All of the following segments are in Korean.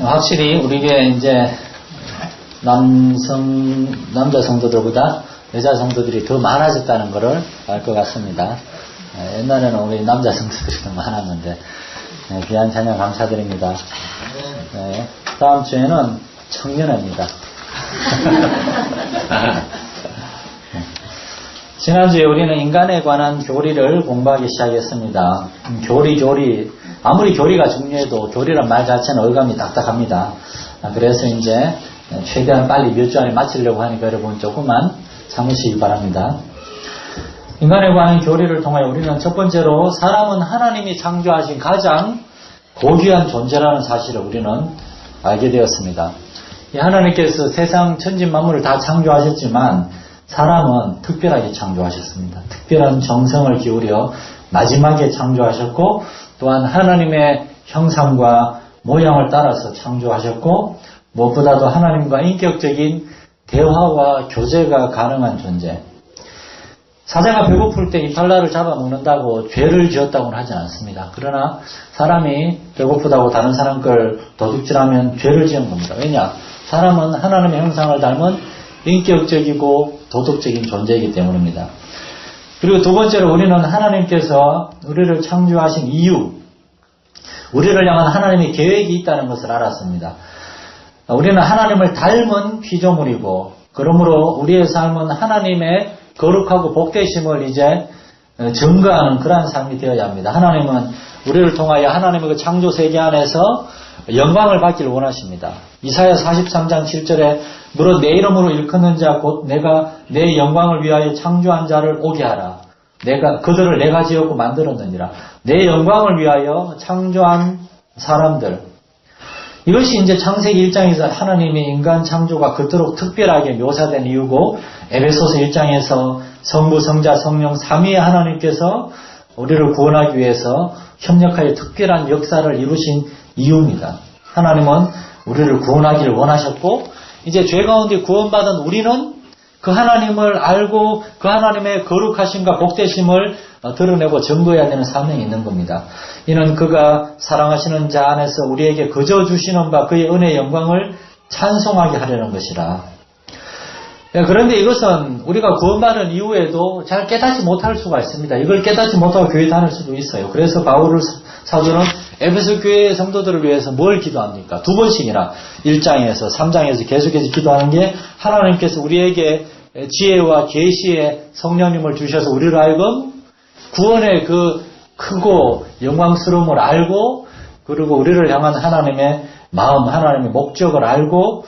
확실히 우리게 이제 남자 성도들보다 여자 성도들이 더 많아졌다는 것을 알 것 같습니다. 옛날에는 우리 남자 성도들이 더 많았는데, 귀한 찬양 감사드립니다. 다음 주에는 청년회입니다. 지난주에 우리는 인간에 관한 교리를 공부하기 시작했습니다. 교리. 아무리 교리가 중요해도 교리란 말 자체는 어감이 딱딱합니다. 그래서 이제 최대한 빨리 몇 주 안에 마치려고 하니까 여러분 조금만 참으시기 바랍니다. 인간에 관한 교리를 통하여 우리는 첫 번째로 사람은 하나님이 창조하신 가장 고귀한 존재라는 사실을 우리는 알게 되었습니다. 하나님께서 세상 천지만물을 다 창조하셨지만 사람은 특별하게 창조하셨습니다. 특별한 정성을 기울여 마지막에 창조하셨고, 또한 하나님의 형상과 모양을 따라서 창조하셨고, 무엇보다도 하나님과 인격적인 대화와 교제가 가능한 존재. 사자가 배고플 때 이팔라를 잡아먹는다고 죄를 지었다고는 하진 않습니다. 그러나 사람이 배고프다고 다른 사람 걸 도둑질하면 죄를 지은 겁니다. 왜냐? 사람은 하나님의 형상을 닮은 인격적이고 도덕적인 존재이기 때문입니다. 그리고 두 번째로 우리는 하나님께서 우리를 창조하신 이유, 우리를 향한 하나님의 계획이 있다는 것을 알았습니다. 우리는 하나님을 닮은 피조물이고, 그러므로 우리의 삶은 하나님의 거룩하고 복되심을 이제 증거하는 그러한 삶이 되어야 합니다. 하나님은 우리를 통하여 하나님의 그 창조 세계 안에서 영광을 받기를 원하십니다. 이사야 43장 7절에 무릇 내 이름으로 일컫는 자 곧 내가 내 영광을 위하여 창조한 자를 오게 하라. 그들을 내가 지었고 만들었느니라. 내 영광을 위하여 창조한 사람들. 이것이 이제 창세기 1장에서 하나님의 인간 창조가 그토록 특별하게 묘사된 이유고, 에베소서 1장에서 성부, 성자, 성령 삼위의 하나님께서 우리를 구원하기 위해서 협력하여 특별한 역사를 이루신 이유입니다. 하나님은 우리를 구원하기를 원하셨고, 이제 죄 가운데 구원받은 우리는 그 하나님을 알고 그 하나님의 거룩하심과 복되심을 드러내고 증거해야 되는 사명이 있는 겁니다. 이는 그가 사랑하시는 자 안에서 우리에게 거저 주시는 바 그의 은혜의 영광을 찬송하게 하려는 것이라. 그런데 이것은 우리가 구원받은 이후에도 잘 깨닫지 못할 수가 있습니다. 이걸 깨닫지 못하고 교회 다닐 수도 있어요. 그래서 바울 사도는 에베소 교회 성도들을 위해서 뭘 기도합니까? 두 번씩이나 1장에서 3장에서 계속해서 기도하는 게, 하나님께서 우리에게 지혜와 계시의 성령님을 주셔서 우리를 하여금 구원의 그 크고 영광스러움을 알고, 그리고 우리를 향한 하나님의 마음, 하나님의 목적을 알고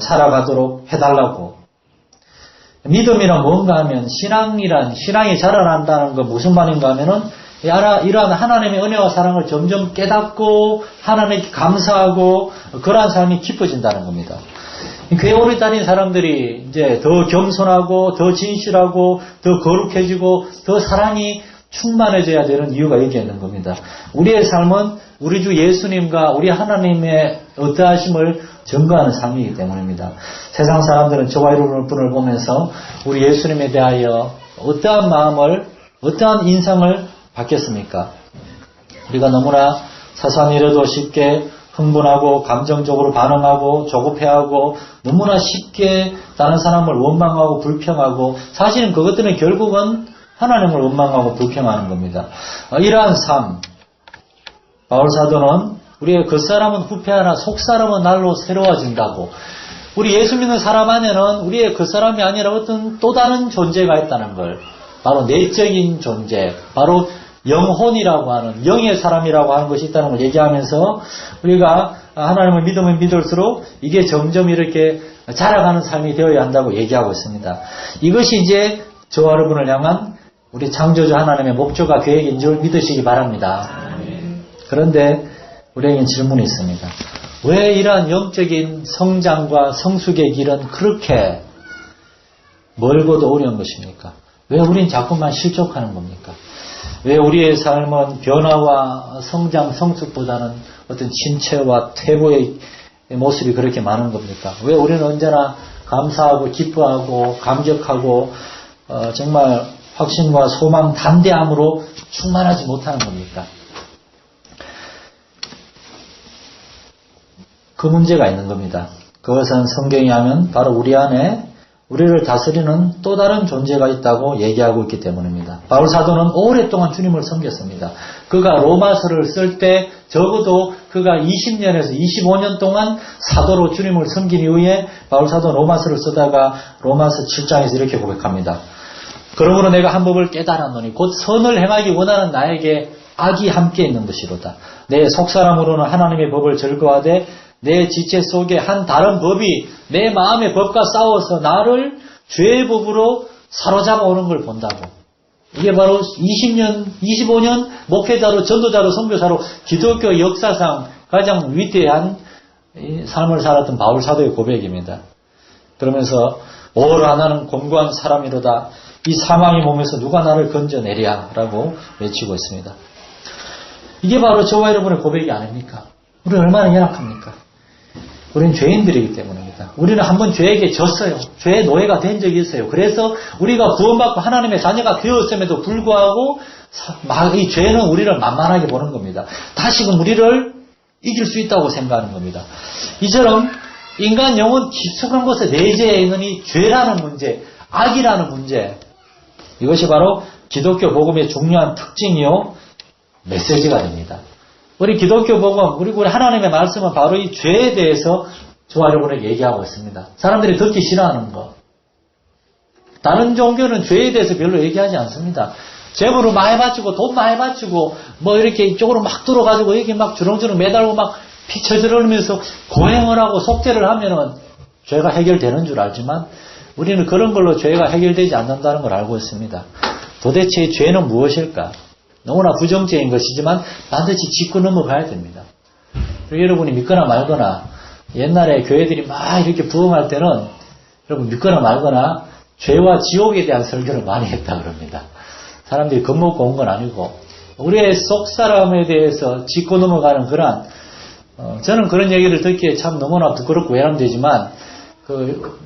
살아가도록 해달라고. 믿음이란 뭔가 하면 신앙이 자라난다는 건 무슨 말인가 하면은 이러한 하나님의 은혜와 사랑을 점점 깨닫고 하나님께 감사하고 그러한 삶이 깊어진다는 겁니다. 교회 오래 다닌 사람들이 이제 더 겸손하고 더 진실하고 더 거룩해지고 더 사랑이 충만해져야 되는 이유가 여기에 있는 겁니다. 우리의 삶은 우리 주 예수님과 우리 하나님의 어떠하심을 증거하는 삶이기 때문입니다. 세상 사람들은 저와 여러분을 보면서 우리 예수님에 대하여 어떠한 마음을, 어떠한 인상을 받겠습니까? 우리가 너무나 사소한 일에도 쉽게 흥분하고 감정적으로 반응하고 조급해하고 너무나 쉽게 다른 사람을 원망하고 불평하고, 사실은 그것들은 결국은 하나님을 원망하고 불평하는 겁니다. 이러한 삶, 바울 사도는 우리의 겉사람은 후패하나 속사람은 날로 새로워진다고, 우리 예수 믿는 사람 안에는 우리의 겉사람이 아니라 어떤 또 다른 존재가 있다는 걸, 바로 내적인 존재, 바로 영혼이라고 하는, 영의 사람이라고 하는 것이 있다는 걸 얘기하면서 우리가 하나님을 믿으면 믿을수록 이게 점점 이렇게 자라가는 삶이 되어야 한다고 얘기하고 있습니다. 이것이 이제 저와 여러분을 향한 우리 창조주 하나님의 목적과 계획인 줄 믿으시기 바랍니다. 그런데 우리에겐 질문이 있습니다. 왜 이러한 영적인 성장과 성숙의 길은 그렇게 멀고도 어려운 것입니까? 왜 우린 자꾸만 실족하는 겁니까? 왜 우리의 삶은 변화와 성장, 성숙보다는 어떤 신체와 퇴보의 모습이 그렇게 많은 겁니까? 왜 우리는 언제나 감사하고 기뻐하고 감격하고 정말 확신과 소망, 담대함으로 충만하지 못하는 겁니까? 그 문제가 있는 겁니다. 그것은 성경이 하면 바로 우리 안에 우리를 다스리는 또 다른 존재가 있다고 얘기하고 있기 때문입니다. 바울 사도는 오랫동안 주님을 섬겼습니다. 그가 로마서를 쓸 때 적어도 그가 20년에서 25년 동안 사도로 주님을 섬긴 이후에 바울 사도 로마서를 쓰다가 로마서 7장에서 이렇게 고백합니다. 그러므로 내가 한 법을 깨달았노니 곧 선을 행하기 원하는 나에게 악이 함께 있는 것이로다. 내 속사람으로는 하나님의 법을 즐거워하되 내 지체 속에 한 다른 법이 내 마음의 법과 싸워서 나를 죄의 법으로 사로잡아 오는 걸 본다고. 이게 바로 20년, 25년 목회자로, 전도자로, 선교사로 기독교 역사상 가장 위대한 삶을 살았던 바울 사도의 고백입니다. 그러면서 오라 나는 공고한 사람이로다. 이 사망의 몸에서 누가 나를 건져내랴 라고 외치고 있습니다. 이게 바로 저와 여러분의 고백이 아닙니까? 우리는 얼마나 연약합니까? 우리는 죄인들이기 때문입니다. 우리는 한번 죄에게 졌어요. 죄의 노예가 된 적이 있어요. 그래서 우리가 구원받고 하나님의 자녀가 되었음에도 불구하고 이 죄는 우리를 만만하게 보는 겁니다. 다시금 우리를 이길 수 있다고 생각하는 겁니다. 이처럼 인간 영혼 깊숙한 곳에 내재해 있는 이 죄라는 문제, 악이라는 문제, 이것이 바로 기독교 복음의 중요한 특징이요 메시지가 됩니다. 우리 기독교 복음, 우리 하나님의 말씀은 바로 이 죄에 대해서 저와 여러분에게 얘기하고 있습니다. 사람들이 듣기 싫어하는 것. 다른 종교는 죄에 대해서 별로 얘기하지 않습니다. 재물을 많이 바치고 돈 많이 바치고 뭐 이렇게 이쪽으로 막 들어가지고 여기 막 주렁주렁 매달고 막 피 쳐져 흘리면서 고행을 하고 속죄를 하면은 죄가 해결되는 줄 알지만 우리는 그런 걸로 죄가 해결되지 않는다는 걸 알고 있습니다. 도대체 죄는 무엇일까? 너무나 부정적인 것이지만 반드시 짚고 넘어가야 됩니다. 그리고 여러분이 믿거나 말거나 옛날에 교회들이 막 이렇게 부흥할 때는 여러분 믿거나 말거나 죄와 지옥에 대한 설교를 많이 했다 그럽니다. 사람들이 겁먹고 온 건 아니고 우리의 속사람에 대해서 짚고 넘어가는 그런 저는 그런 얘기를 듣기에 참 너무나 부끄럽고 외람되지만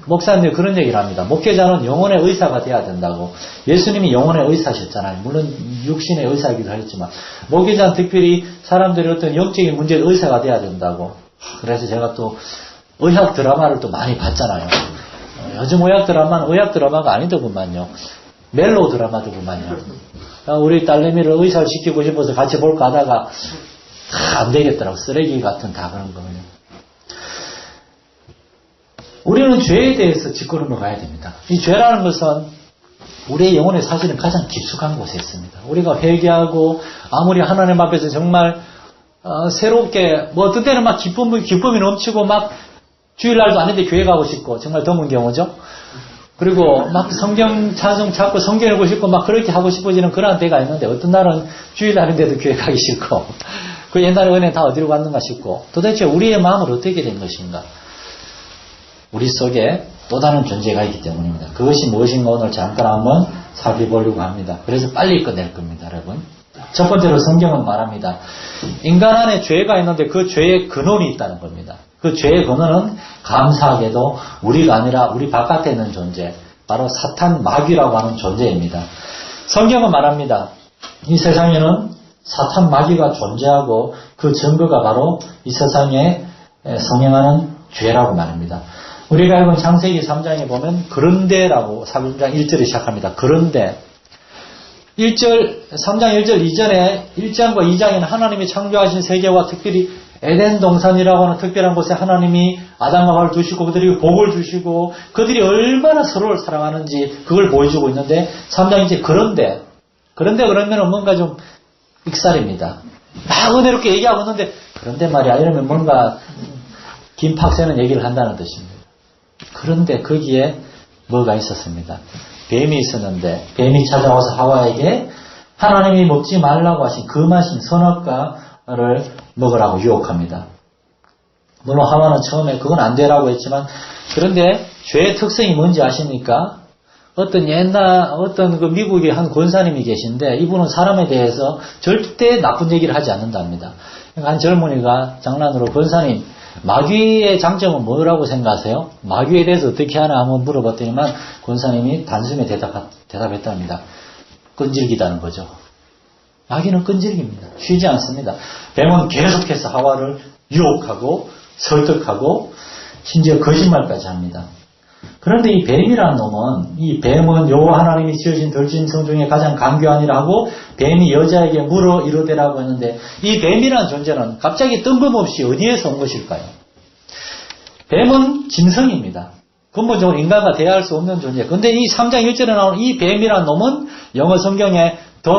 목사님이 그런 얘기를 합니다. 목회자는 영혼의 의사가 돼야 된다고. 예수님이 영혼의 의사셨잖아요. 물론 육신의 의사이기도 하셨지만 목회자는 특별히 사람들이 어떤 영적인 문제의 의사가 돼야 된다고. 그래서 제가 또 의학 드라마를 또 많이 봤잖아요. 요즘 의학 드라마는 의학 드라마가 아니더구만요. 멜로 드라마더구만요. 우리 딸내미를 의사를 시키고 싶어서 같이 볼까 하다가 다 안 되겠더라고. 쓰레기 같은 다 그런 거예요. 우리는 죄에 대해서 짚고 넘어가야 됩니다. 이 죄라는 것은 우리의 영혼에 사실은 가장 깊숙한 곳에 있습니다. 우리가 회개하고 아무리 하나님 앞에서 정말 새롭게 뭐 어떤 때는 막 기쁨이 넘치고 막 주일날도 아닌데 교회 가고 싶고 정말 드문 경우죠. 그리고 막 성경 찬송 찾고 성경 읽고 싶고 막 그렇게 하고 싶어지는 그런 때가 있는데 어떤 날은 주일날인데도 교회 가기 싫고 그 옛날에 은혜 다 어디로 갔는가 싶고 도대체 우리의 마음은 어떻게 된 것인가? 우리 속에 또 다른 존재가 있기 때문입니다. 그것이 무엇인가 오늘 잠깐 한번 살펴보려고 합니다. 그래서 빨리 끝낼 겁니다, 여러분. 첫 번째로 성경은 말합니다. 인간 안에 죄가 있는데 그 죄의 근원이 있다는 겁니다. 그 죄의 근원은 감사하게도 우리가 아니라 우리 바깥에 있는 존재, 바로 사탄 마귀라고 하는 존재입니다. 성경은 말합니다. 이 세상에는 사탄 마귀가 존재하고 그 증거가 바로 이 세상에 성행하는 죄라고 말합니다. 우리가 읽은 창세기 3장에 보면 그런데라고 3장 1절에 시작합니다. 그런데 3장 1절 이전에 1장과 2장에는 하나님이 창조하신 세계와 특별히 에덴 동산이라고 하는 특별한 곳에 하나님이 아담과 하와를 두시고 그들에게 복을 주시고 그들이 얼마나 서로를 사랑하는지 그걸 보여주고 있는데 3장 이제 그런데 그러면 뭔가 좀 익살입니다. 막 은혜롭게 얘기하고 있는데 그런데 말이야 이러면 뭔가 김팍새는 얘기를 한다는 뜻입니다. 그런데 거기에 뭐가 있었습니다. 뱀이 있었는데 뱀이 찾아와서 하와에게 하나님이 먹지 말라고 하신 금하신 선악과를 먹으라고 유혹합니다. 물론 하와는 처음에 그건 안 되라고 했지만 그런데 죄의 특성이 뭔지 아십니까? 어떤 그 미국의 한 권사님이 계신데 이분은 사람에 대해서 절대 나쁜 얘기를 하지 않는답니다. 한 젊은이가 장난으로 권사님 마귀의 장점은 뭐라고 생각하세요? 마귀에 대해서 어떻게 하나 한번 물어봤더니만 권사님이 단숨에 대답했답니다. 끈질기다는 거죠. 마귀는 끈질깁니다. 쉬지 않습니다. 뱀은 계속해서 하와를 유혹하고 설득하고 심지어 거짓말까지 합니다. 그런데 이 뱀이라는 놈은, 이 뱀은 여호와 하나님이 지으신 들짐승 중에 가장 간교하니라 하고 뱀이 여자에게 물어 이르되라고 했는데, 이 뱀이라는 존재는 갑자기 뜬금없이 어디에서 온 것일까요? 뱀은 짐승입니다. 근본적으로 인간과 대화할 수 없는 존재. 근데 이 3장 1절에 나오는 이 뱀이라는 놈은 영어 성경에 the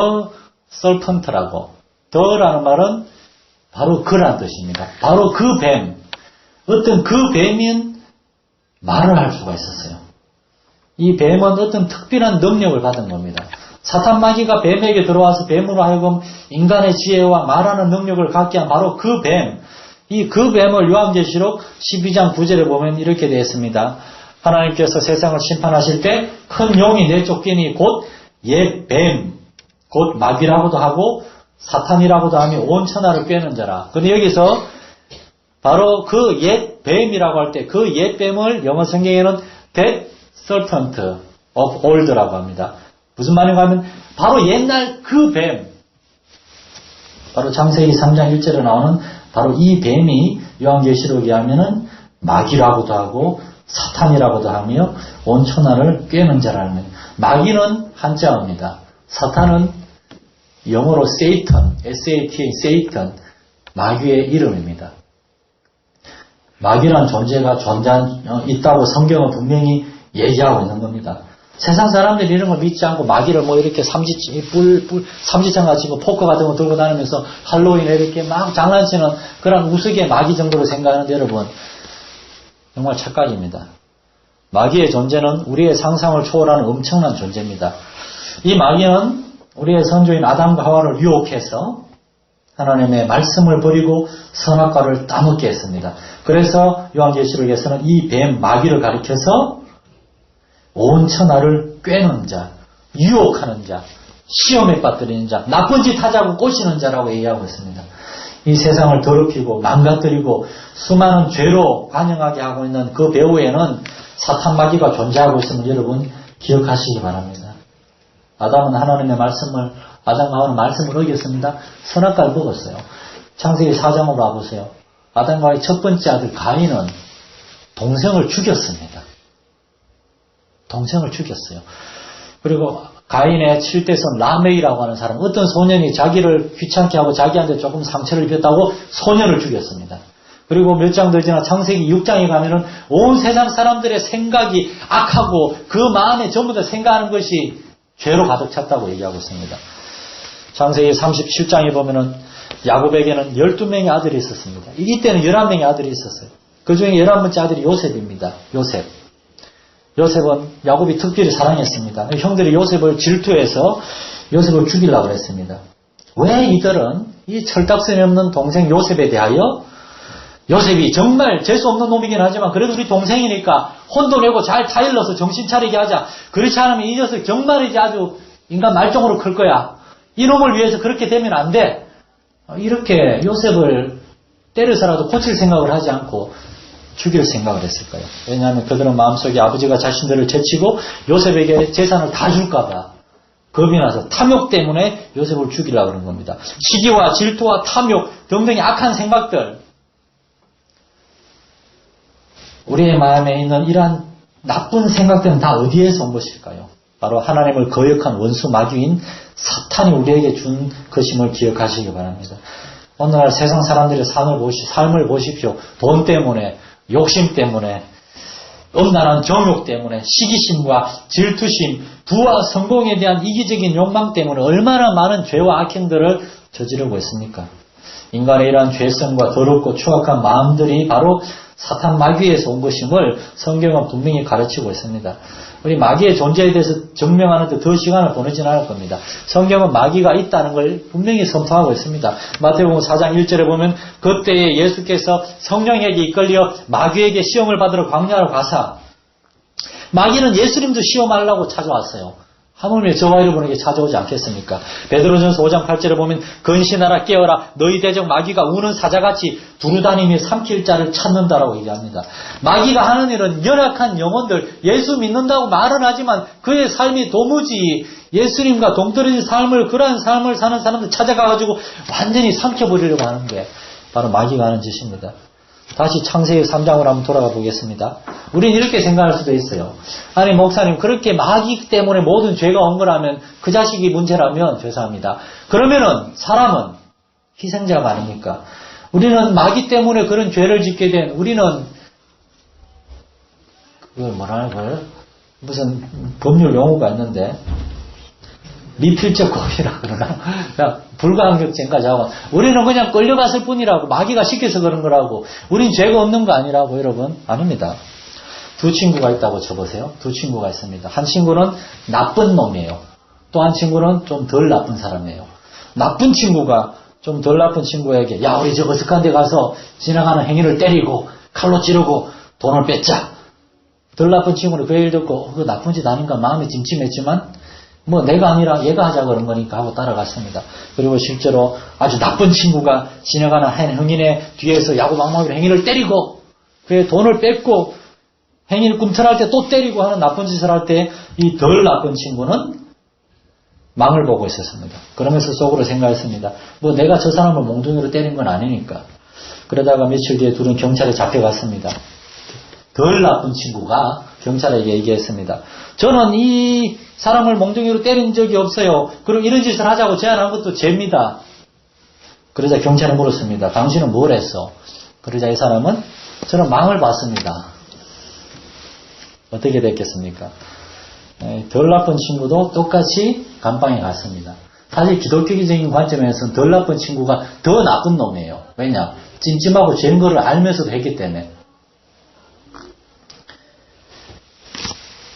serpent라고, the라는 말은 바로 그란 뜻입니다. 바로 그 뱀, 어떤 그 뱀인 말을 할 수가 있었어요. 이 뱀은 어떤 특별한 능력을 받은 겁니다. 사탄 마귀가 뱀에게 들어와서 뱀으로 하여금 인간의 지혜와 말하는 능력을 갖게 한 바로 그 뱀, 이 그 뱀을 요한계시록 12장 9절에 보면 이렇게 되어 있습니다. 하나님께서 세상을 심판하실 때 큰 용이 내쫓기니 곧 옛 뱀, 곧 마귀라고도 하고 사탄이라고도 하며 온 천하를 꿰는 자라. 근데 여기서 바로 그 옛 뱀이라고 할 때 그 옛 뱀을 영어 성경에는 that serpent of old라고 합니다. 무슨 말인가 하면 바로 옛날 그 뱀, 바로 창세기 3장 1절에 나오는 바로 이 뱀이 요한계시록에 하면은 마귀라고도 하고 사탄이라고도 하며 온 천하를 꿰는 자라는 거예요. 마귀는 한자어입니다. 사탄은 영어로 Satan, S-A-T-A, Satan, 마귀의 이름입니다. 마귀란 존재가 있다고 성경은 분명히 얘기하고 있는 겁니다. 세상 사람들이 이런 걸 믿지 않고 마귀를 뭐 이렇게 삼지창 같이 포크 같은 거 들고 다니면서 할로윈에 이렇게 막 장난치는 그런 우스개 마귀 정도로 생각하는데 여러분, 정말 착각입니다. 마귀의 존재는 우리의 상상을 초월하는 엄청난 존재입니다. 이 마귀는 우리의 선조인 아담과 하와를 유혹해서 하나님의 말씀을 버리고 선악과를 따먹게 했습니다. 그래서 요한계시록에서는 이 뱀 마귀를 가리켜서 온 천하를 꿰는 자, 유혹하는 자, 시험에 빠뜨리는 자, 나쁜 짓 하자고 꼬시는 자라고 얘기하고 있습니다. 이 세상을 더럽히고 망가뜨리고 수많은 죄로 관영하게 하고 있는 그 배후에는 사탄 마귀가 존재하고 있음을 여러분 기억하시기 바랍니다. 아담은 하나님의 말씀을, 아담과 하와는 말씀을 어겼습니다. 선악과를 먹었어요. 창세기 4장으로 와보세요. 아담과 하와의 첫 번째 아들 가인은 동생을 죽였습니다. 동생을 죽였어요. 그리고 가인의 7대손 라멕이라고 하는 사람, 어떤 소년이 자기를 귀찮게 하고 자기한테 조금 상처를 입혔다고 소년을 죽였습니다. 그리고 몇 장 더 지나 창세기 6장에 가면은 온 세상 사람들의 생각이 악하고 그 마음에 전부 다 생각하는 것이 죄로 가득 찼다고 얘기하고 있습니다. 창세기 37장에 보면은 야곱에게는 12명의 아들이 있었습니다. 이때는 11명의 아들이 있었어요. 그 중에 11번째 아들이 요셉입니다. 요셉은 야곱이 특별히 사랑했습니다. 형들이 요셉을 질투해서 요셉을 죽이려고 했습니다. 왜 이들은 이 철딱선이 없는 동생 요셉에 대하여 요셉이 정말 재수없는 놈이긴 하지만 그래도 우리 동생이니까 혼도 내고 잘 타일러서 정신 차리게 하자. 그렇지 않으면 이 녀석 정말이지 아주 인간 말종으로 클 거야. 이놈을 위해서 그렇게 되면 안 돼. 이렇게 요셉을 때려서라도 고칠 생각을 하지 않고 죽일 생각을 했을 거예요. 왜냐하면 그들은 마음속에 아버지가 자신들을 제치고 요셉에게 재산을 다 줄까봐 겁이 나서 탐욕 때문에 요셉을 죽이려고 그런 겁니다. 시기와 질투와 탐욕 등등의 악한 생각들, 우리의 마음에 있는 이러한 나쁜 생각들은 다 어디에서 온 것일까요? 바로 하나님을 거역한 원수 마귀인 사탄이 우리에게 준 것임을 기억하시기 바랍니다. 오늘날 세상 사람들의 삶을 보십시오. 돈 때문에, 욕심 때문에, 엄난한 정욕 때문에, 시기심과 질투심, 부와 성공에 대한 이기적인 욕망 때문에 얼마나 많은 죄와 악행들을 저지르고 있습니까? 인간의 이러한 죄성과 더럽고 추악한 마음들이 바로 사탄 마귀에서 온 것임을 성경은 분명히 가르치고 있습니다. 우리 마귀의 존재에 대해서 증명하는데 더 시간을 보내지는 않을 겁니다. 성경은 마귀가 있다는 걸 분명히 선포하고 있습니다. 마태복음 4장 1절에 보면 그때에 예수께서 성령에게 이끌려 마귀에게 시험을 받으러 광야로 가사, 마귀는 예수님도 시험하려고 찾아왔어요. 하물며 저와 여러분에게 찾아오지 않겠습니까? 베드로전서 5장 8절에 보면 근신하라 깨어라 너희 대적 마귀가 우는 사자같이 두루다니며 삼킬 자를 찾는다라고 얘기합니다. 마귀가 하는 일은 연약한 영혼들, 예수 믿는다고 말은 하지만 그의 삶이 도무지 예수님과 동떨어진 삶을, 그러한 삶을 사는 사람들 찾아가가지고 완전히 삼켜버리려고 하는 게 바로 마귀가 하는 짓입니다. 다시 창세기 3장으로 한번 돌아가 보겠습니다. 우리는 이렇게 생각할 수도 있어요. 아니 목사님 그렇게 마귀 때문에 모든 죄가 온 거라면 그 자식이 문제라면 죄송합니다. 그러면은 사람은 희생자가 아닙니까? 우리는 마귀 때문에 그런 죄를 짓게 된 우리는 그걸 뭐라 그럴 무슨 법률 용어가 있는데 미필적 고의라 그러나 불가항력죄인가 자고 우리는 그냥 끌려갔을 뿐이라고 마귀가 시켜서 그런 거라고 우린 죄가 없는 거 아니라고 여러분 아닙니다. 두 친구가 있다고 쳐보세요. 두 친구가 있습니다. 한 친구는 나쁜 놈이에요. 또 한 친구는 좀 덜 나쁜 사람이에요. 나쁜 친구가 좀 덜 나쁜 친구에게 야 우리 저 어색한 데 가서 지나가는 행인을 때리고 칼로 찌르고 돈을 뺏자. 덜 나쁜 친구는 그 얘기를 듣고 그 나쁜 짓 아닌가 마음이 찜찜했지만 뭐 내가 아니라 얘가 하자 그런 거니까 하고 따라갔습니다. 그리고 실제로 아주 나쁜 친구가 지나가는 한 행인의 뒤에서 야구방망이로 행인을 때리고 그의 돈을 뺏고 행인을 꿈틀할 때 또 때리고 하는 나쁜 짓을 할 때 이 덜 나쁜 친구는 망을 보고 있었습니다. 그러면서 속으로 생각했습니다. 뭐 내가 저 사람을 몽둥이로 때린 건 아니니까. 그러다가 며칠 뒤에 둘은 경찰에 잡혀갔습니다. 덜 나쁜 친구가 경찰에게 얘기했습니다. 저는 이 사람을 몽둥이로 때린 적이 없어요. 그리고 이런 짓을 하자고 제안한 것도 죄입니다. 그러자 경찰이 물었습니다. 당신은 뭘 했어? 그러자 이 사람은 저는 망을 봤습니다. 어떻게 됐겠습니까? 덜 나쁜 친구도 똑같이 감방에 갔습니다. 사실 기독교적인 관점에서는 덜 나쁜 친구가 더 나쁜 놈이에요. 왜냐? 찜찜하고 죄인 거를 알면서도 했기 때문에.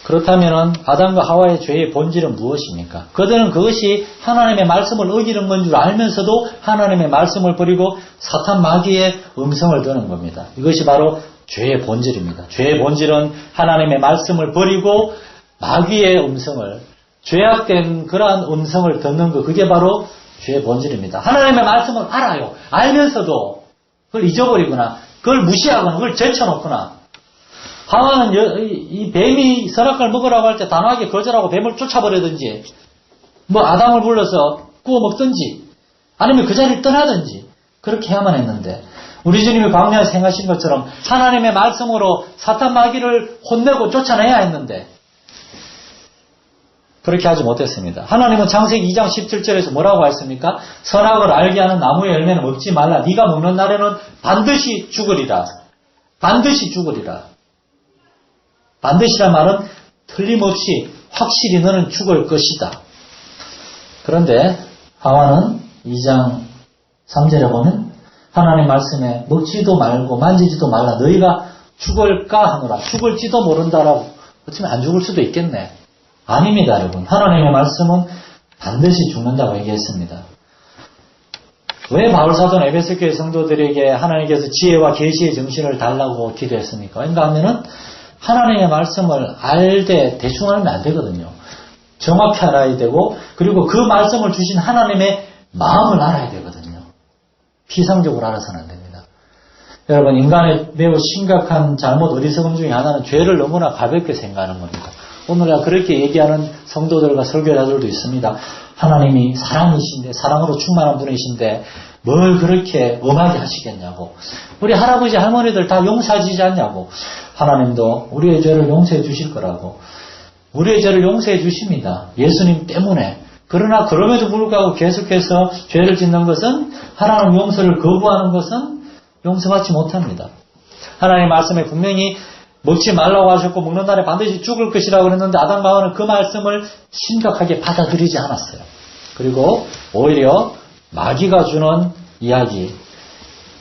그렇다면 아담과 하와의 죄의 본질은 무엇입니까? 그들은 그것이 하나님의 말씀을 어기는 건 줄 알면서도 하나님의 말씀을 버리고 사탄 마귀의 음성을 듣는 겁니다. 이것이 바로 죄의 본질입니다. 죄의 본질은 하나님의 말씀을 버리고 마귀의 음성을 죄악된 그러한 음성을 듣는 것 그게 바로 죄의 본질입니다. 하나님의 말씀을 알아요. 알면서도 그걸 잊어버리거나 그걸 무시하거나 그걸 제쳐놓거나 하와는 이 뱀이 선악과를 먹으라고 할 때 단호하게 거절하고 뱀을 쫓아버리든지 뭐 아담을 불러서 구워 먹든지 아니면 그 자리를 떠나든지 그렇게 해야만 했는데 우리 주님이 광야에서 행하신 것처럼 하나님의 말씀으로 사탄 마귀를 혼내고 쫓아내야 했는데 그렇게 하지 못했습니다. 하나님은 창세기 2장 17절에서 뭐라고 했습니까? 선악을 알게 하는 나무의 열매는 먹지 말라. 네가 먹는 날에는 반드시 죽으리라. 반드시 죽으리라. 반드시란 말은 틀림없이 확실히 너는 죽을 것이다. 그런데 하와는 2장 3절에 보면 하나님 말씀에 먹지도 말고 만지지도 말라. 너희가 죽을까 하노라. 죽을지도 모른다라고. 어쩌면 안 죽을 수도 있겠네. 아닙니다, 여러분. 하나님의 말씀은 반드시 죽는다고 얘기했습니다. 왜 바울사도는 에베소 교회 성도들에게 하나님께서 지혜와 계시의 정신을 달라고 기도했습니까? 그러니까 하면은 하나님의 말씀을 알되 대충 알면 안 되거든요. 정확히 알아야 되고 그리고 그 말씀을 주신 하나님의 마음을 알아야 되거든요. 피상적으로 알아서는 안 됩니다. 여러분 인간의 매우 심각한 잘못 어리석음 중에 하나는 죄를 너무나 가볍게 생각하는 겁니다. 오늘날 그렇게 얘기하는 성도들과 설교자들도 있습니다. 하나님이 사랑이신데 사랑으로 충만한 분이신데 뭘 그렇게 엄하게 하시겠냐고. 우리 할아버지 할머니들 다 용서하시지 않냐고. 하나님도 우리의 죄를 용서해 주실 거라고. 우리의 죄를 용서해 주십니다. 예수님 때문에. 그러나 그럼에도 불구하고 계속해서 죄를 짓는 것은 하나님 용서를 거부하는 것은 용서받지 못합니다. 하나님의 말씀에 분명히 먹지 말라고 하셨고 먹는 날에 반드시 죽을 것이라고 그랬는데 아담과 하와는 그 말씀을 심각하게 받아들이지 않았어요. 그리고 오히려 마귀가 주는 이야기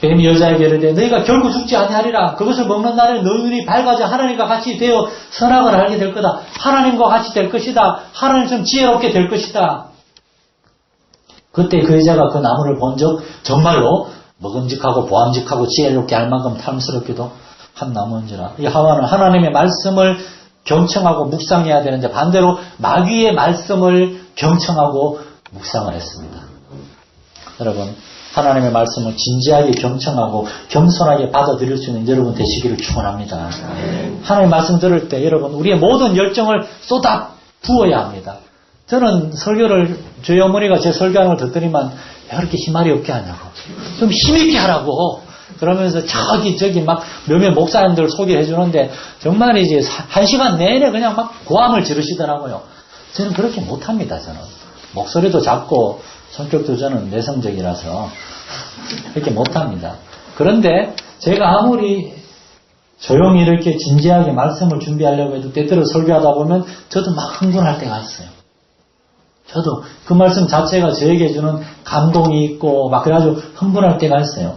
뱀이 여자에게 이르되 너희가 결국 죽지 아니하리라. 그것을 먹는 날에 너희 눈이 밝아져 하나님과 같이 되어 선악을 알게 될 거다. 하나님과 같이 될 것이다. 하나님처럼 지혜롭게 될 것이다. 그때 그 여자가 그 나무를 본 적 정말로 먹음직하고 보암직하고 지혜롭게 할 만큼 탐스럽기도 한 나무인지라. 이 하와는 하나님의 말씀을 경청하고 묵상해야 되는데 반대로 마귀의 말씀을 경청하고 묵상을 했습니다. 여러분 하나님의 말씀을 진지하게 경청하고 겸손하게 받아들일 수 있는 여러분 되시기를 축원합니다. 하나님의 말씀 들을 때 여러분 우리의 모든 열정을 쏟아 부어야 합니다. 저는 설교를 저희 어머니가 제 설교하는 걸 듣더니만 왜 그렇게 힘알이 없게 하냐고 좀 힘있게 하라고 그러면서 저기 막 몇몇 목사님들 소개해 주는데 정말 이제 1시간 내내 그냥 막 고함을 지르시더라고요. 저는 그렇게 못합니다. 저는 목소리도 작고 성격도 저는 내성적이라서 그렇게 못합니다. 그런데 제가 아무리 조용히 이렇게 진지하게 말씀을 준비하려고 해도 때때로 설교하다 보면 저도 막 흥분할 때가 있어요. 저도 그 말씀 자체가 저에게 주는 감동이 있고 막 그래가지고 흥분할 때가 있어요.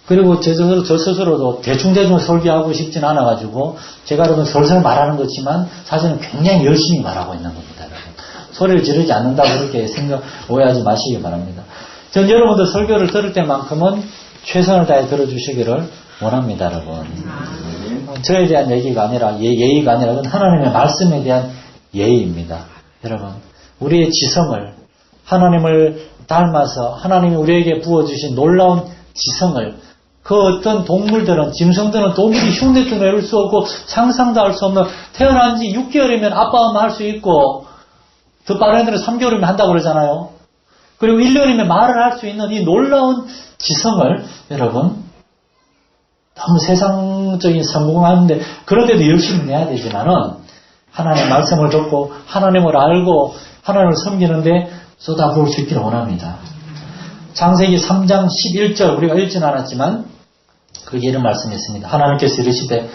그리고 저 스스로도 대충 설교하고 싶진 않아가지고 제가 여러분 솔솔 말하는 거지만 사실은 굉장히 열심히 말하고 있는 겁니다. 여러분. 소리를 지르지 않는다고 그렇게 오해하지 마시기 바랍니다. 전 여러분들 설교를 들을 때만큼은 최선을 다해 들어주시기를 원합니다. 여러분. 저에 대한 얘기가 아니라 예의가 아니라 그건 하나님의 말씀에 대한 예의입니다. 여러분 우리의 지성을 하나님을 닮아서 하나님이 우리에게 부어주신 놀라운 지성을 그 어떤 동물들은 짐승들은 도무지 흉내도 낼 수 없고 상상도 할 수 없는 태어난 지 6개월이면 아빠만 할 수 있고 더 빠른 애들은 3개월이면 한다고 그러잖아요. 그리고 1년이면 말을 할 수 있는 이 놀라운 지성을 여러분 너무 세상적인 성공하는데 그런데도 열심히 내야 되지만은 하나님의 말씀을 듣고 하나님을 알고 하나님을 섬기는데 쏟아부을 수 있기를 원합니다. 창세기 3장 11절 우리가 읽지는 않았지만 거기에 이런 말씀이 있습니다. 하나님께서 이르시되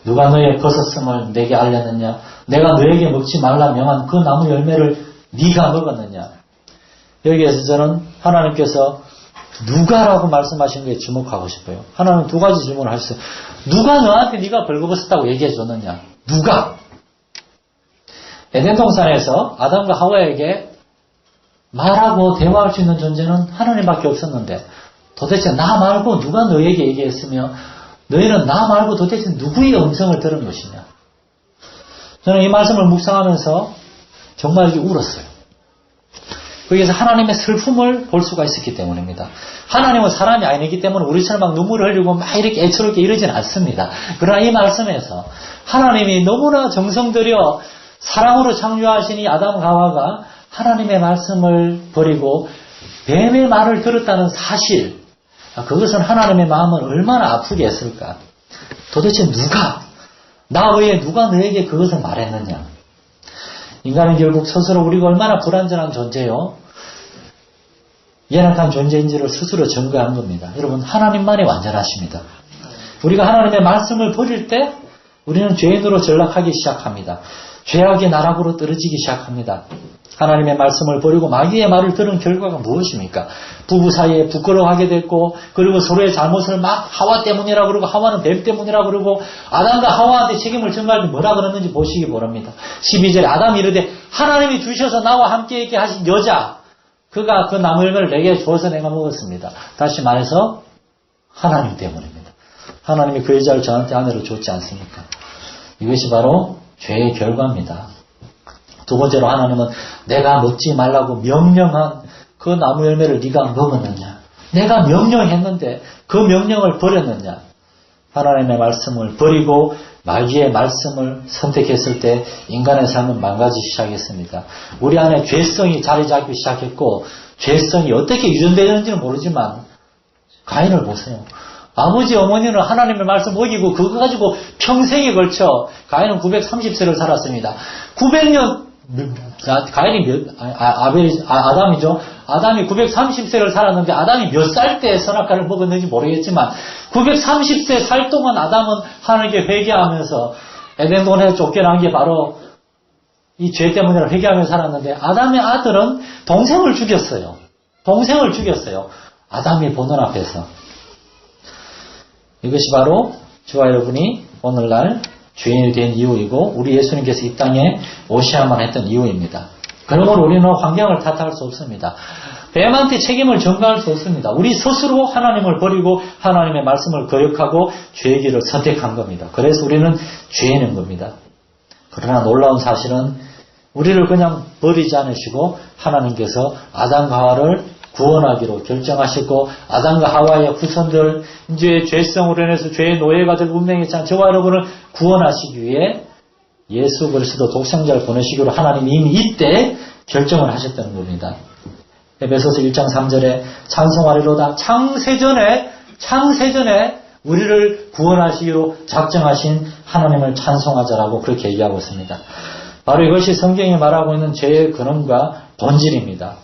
누가 너의 벗었음을 내게 알렸느냐 내가 너에게 먹지 말라 명한 그 나무 열매를 네가 먹었느냐. 여기에서 저는 하나님께서 누가라고 말씀하신 거에 주목하고 싶어요. 하나님 두 가지 질문을 하셨어요. 누가 너한테 네가 벌거벗었다고 얘기해 줬느냐. 누가? 에덴 동산에서 아담과 하와에게 말하고 대화할 수 있는 존재는 하나님밖에 없었는데 도대체 나 말고 누가 너에게 얘기했으며 너희는 나 말고 도대체 누구의 음성을 들은 것이냐. 저는 이 말씀을 묵상하면서 정말 이렇게 울었어요. 거기에서 하나님의 슬픔을 볼 수가 있었기 때문입니다. 하나님은 사람이 아니기 때문에 우리처럼 막 눈물을 흘리고 막 이렇게 애처롭게 이러진 않습니다. 그러나 이 말씀에서 하나님이 너무나 정성 들여 사랑으로 창조하신 이 아담과 하와가 하나님의 말씀을 버리고 뱀의 말을 들었다는 사실, 그것은 하나님의 마음을 얼마나 아프게 했을까. 도대체 나 외에 누가 너에게 그것을 말했느냐. 인간은 결국 스스로 우리가 얼마나 불완전한 존재요, 연약한 존재인지를 스스로 증거한 겁니다. 여러분 하나님만이 완전하십니다. 우리가 하나님의 말씀을 버릴 때 우리는 죄인으로 전락하기 시작합니다. 죄악의 나락으로 떨어지기 시작합니다. 하나님의 말씀을 버리고 마귀의 말을 들은 결과가 무엇입니까? 부부 사이에 부끄러워하게 됐고, 그리고 서로의 잘못을 막 하와 때문이라고 그러고 하와는 뱀 때문이라고 그러고, 아담과 하와한테 책임을 전가할 때 뭐라 그랬는지 보시기 바랍니다. 12절에 아담이 이르되 하나님이 주셔서 나와 함께 있게 하신 여자, 그가 그 나무 열매를 내게 주어서 내가 먹었습니다. 다시 말해서 하나님 때문입니다. 하나님이 그 여자를 저한테 아내로 줬지 않습니까? 이것이 바로 죄의 결과입니다. 두 번째로 하나님은 내가 먹지 말라고 명령한 그 나무 열매를 네가 먹었느냐. 내가 명령했는데 그 명령을 버렸느냐. 하나님의 말씀을 버리고 마귀의 말씀을 선택했을 때 인간의 삶은 망가지기 시작했습니다. 우리 안에 죄성이 자리 잡기 시작했고, 죄성이 어떻게 유전되는지는 모르지만 가인을 보세요. 아버지 어머니는 하나님의 말씀 먹이고 그거 가지고 평생에 걸쳐 가인은 930세를 살았습니다. 900년 가인이 아담이죠. 아담이 930세를 살았는데 아담이 몇 살 때 선악과를 먹었는지 모르겠지만 930세 살 동안 아담은 하나님께 회개하면서 에덴동산에서 쫓겨난 게 바로 이 죄 때문에 회개하면서 살았는데, 아담의 아들은 동생을 죽였어요. 아담이 보는 앞에서. 이것이 바로 저와 여러분이 오늘날 죄인이 된 이유이고 우리 예수님께서 이 땅에 오셔야만 했던 이유입니다. 그러므로 우리는 환경을 탓할 수 없습니다. 뱀한테 책임을 전가할 수 없습니다. 우리 스스로 하나님을 버리고 하나님의 말씀을 거역하고 죄의 길을 선택한 겁니다. 그래서 우리는 죄인인 겁니다. 그러나 놀라운 사실은 우리를 그냥 버리지 않으시고 하나님께서 아담과 하와를 구원하기로 결정하시고, 아담과 하와의 후손들, 이제 죄성으로 인해서 죄의 노예가 될 운명이 있잖아요. 저와 여러분을 구원하시기 위해 예수 그리스도 독생자를 보내시기로 하나님이 이미 이때 결정을 하셨다는 겁니다. 에베소서 1장 3절에 찬송하리로다 창세전에 창세전에 우리를 구원하시기로 작정하신 하나님을 찬송하자라고 그렇게 얘기하고 있습니다. 바로 이것이 성경이 말하고 있는 죄의 근원과 본질입니다.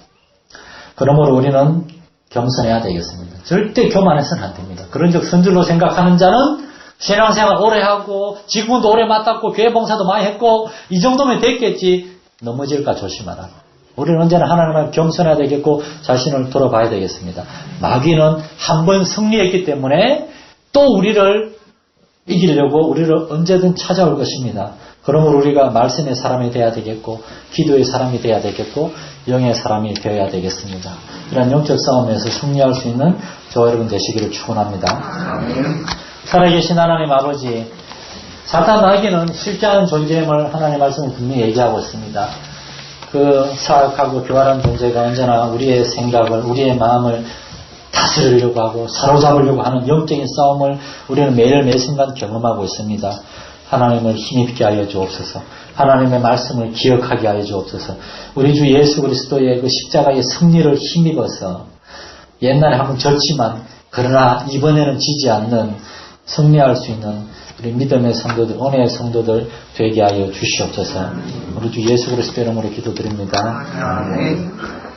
그러므로 우리는 겸손해야 되겠습니다. 절대 교만해서는 안 됩니다. 그런 적 선줄로 생각하는 자는 신앙생활 오래 하고 직분도 오래 맡았고 교회 봉사도 많이 했고 이 정도면 됐겠지. 넘어질까 조심하라. 우리는 언제나 하나님 앞에 겸손해야 되겠고 자신을 돌아봐야 되겠습니다. 마귀는 한 번 승리했기 때문에 또 우리를 이기려고 우리를 언제든 찾아올 것입니다. 그러므로 우리가 말씀의 사람이 되어야 되겠고 기도의 사람이 되어야 되겠고 영의 사람이 되어야 되겠습니다. 이런 영적 싸움에서 승리할 수 있는 저와 여러분 되시기를 축원합니다. 살아계신 하나님 아버지, 사탄 마귀는 실제한 존재임을 하나님 말씀을 분명히 얘기하고 있습니다. 그 사악하고 교활한 존재가 언제나 우리의 생각을, 우리의 마음을 다스리려고 하고 사로잡으려고 하는 영적인 싸움을 우리는 매일 매순간 경험하고 있습니다. 하나님을 힘입게 하여 주옵소서. 하나님의 말씀을 기억하게 하여 주옵소서. 우리 주 예수 그리스도의 그 십자가의 승리를 힘입어서 옛날에 한번 졌지만 그러나 이번에는 지지 않는 승리할 수 있는 우리 믿음의 성도들, 은혜의 성도들 되게 하여 주시옵소서. 우리 주 예수 그리스도 이름으로 기도드립니다. 아멘.